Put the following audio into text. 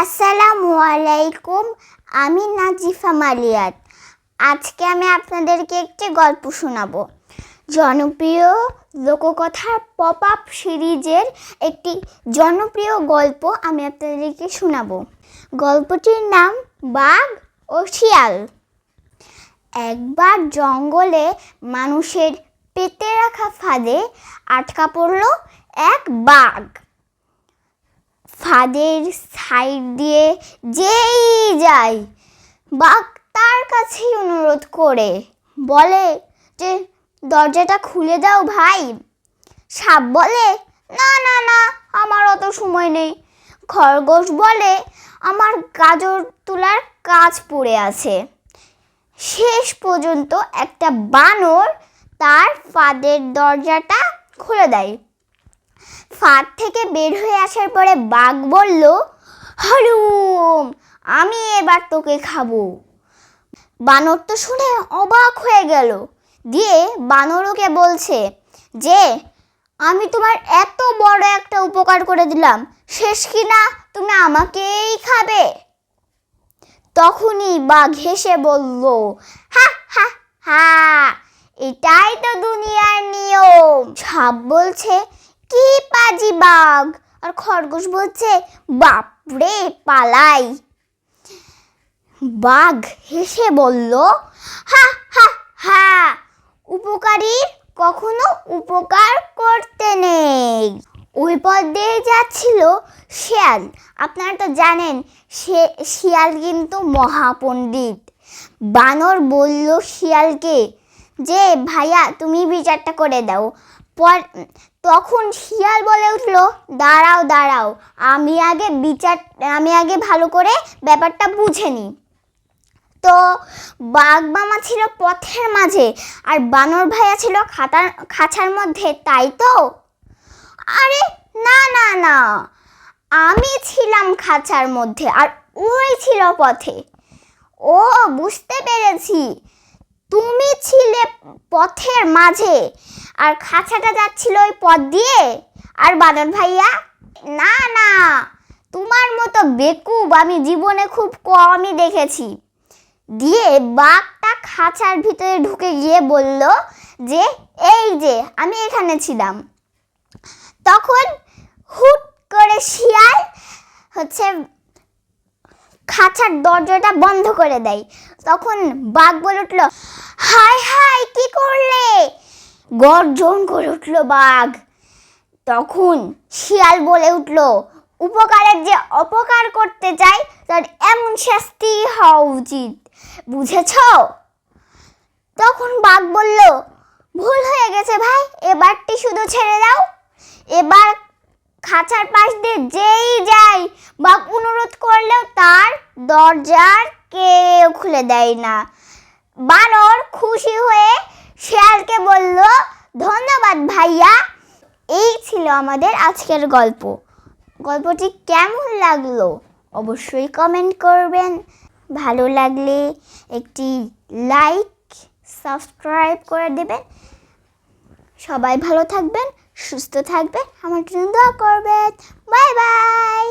আসসালামু আলাইকুম। আমি নাজিফা মালিয়াত। আজকে আমি আপনাদেরকে একটি গল্প শোনাবো। জনপ্রিয় লোককথার পপ আপ সিরিজের একটি জনপ্রিয় গল্প আমি আপনাদেরকে শোনাবো। গল্পটির নাম বাঘ ও শিয়াল। একবার জঙ্গলে মানুষের পেতে রাখা ফাঁদে আটকা পড়ল এক বাঘ। ফাঁদের সাইড দিয়ে যেই যায়, বাঘ তার কাছেই অনুরোধ করে বলে যে দরজাটা খুলে দাও ভাই। সাপ বলে না না না, আমার অত সময় নেই। খরগোশ বলে আমার গাজর তোলার কাজ পড়ে আছে। শেষ পর্যন্ত একটা বানর তার ফাঁদের দরজাটা খুলে দেয়। ফাঁদ থেকে বের হয়ে আসার পরে বাঘ বলল, হালুম, আমি এবার তোকে খাবো। বানর তো শুনে অবাক হয়ে গেল, দিয়ে বানরকে বলছে যে আমি তোমার এত বড় একটা উপকার করে দিলাম, শেষ কিনা তুমি আমাকেই খাবে। তখনই বাঘ হেসে বলল, হা হা হা, এটাই তো দুনিয়ার নিয়ম। সাপ বলছে কি পাজি বাঘ, আর খরগোশ বলছে বাপরে পালাই। বাঘ হেসে বলল, হা হা হা, উপকারীর কখনো উপকার করতে নেই। ওই পথ দিয়ে যাচ্ছিল শিয়াল। আপনারা তো জানেন শিয়াল কিন্তু মহাপণ্ডিত। বানর বলল শিয়ালকে যে ভাইয়া তুমি বিচারটা করে দাও। তখন শিয়াল বলে উঠল, দাঁড়াও দাঁড়াও, আমি আগে ভালো করে ব্যাপারটা বুঝে নিই। তো বাঘ মামা ছিল পথের মাঝে আর বানর ভাইয়া ছিল খাঁচার মধ্যে, তাই তো? আরে না না না, আমি ছিলাম খাঁচার মধ্যে আর ওই ছিল পথে। ও বুঝতে পেরেছি, তুমি ছিলে পথের মাঝে আর খাঁচাটা যাচ্ছিল ওই পথ দিয়ে। আর বানর ভাইয়া? না না, তোমার মতো বেকুব আমি জীবনে খুব কমই দেখেছি। দিয়ে বাঘটা খাঁচার ভিতরে ঢুকে গিয়ে বলল যে এই যে আমি এখানে ছিলাম। তখন হুট করে শিয়াল খাঁচার দরজাটা বন্ধ করে দেয়। তখন বাঘ বলে উঠল, হায় হায়, কি করলে? গর্জন করে উঠল বাঘ। তখন শিয়াল বলে উঠল, উপকারের যে অপকার করতে চায় তার এমন শাস্তি হওয়া উচিত, বুঝেছ? তখন বাঘ বলল, ভুল হয়ে গেছে ভাই, এবারটি শুধু ছেড়ে দাও। এবার খাঁচার পাশ দিয়ে যেই যায়, বাঘ অনুরোধ করলেও তার দরজার কেউ খুলে দেয় না। বানর খুশি হয়ে শিয়ালকে বলল, ধন্যবাদ ভাইয়া। এই ছিল আমাদের আজকের গল্প। গল্পটি কেমন লাগলো অবশ্যই কমেন্ট করবেন। ভালো লাগলে একটি লাইক, সাবস্ক্রাইব করে দেবেন। সবাই ভালো থাকবেন, সুস্থ থাকবেন, আমার জন্য দোয়া করবেন। Bye bye.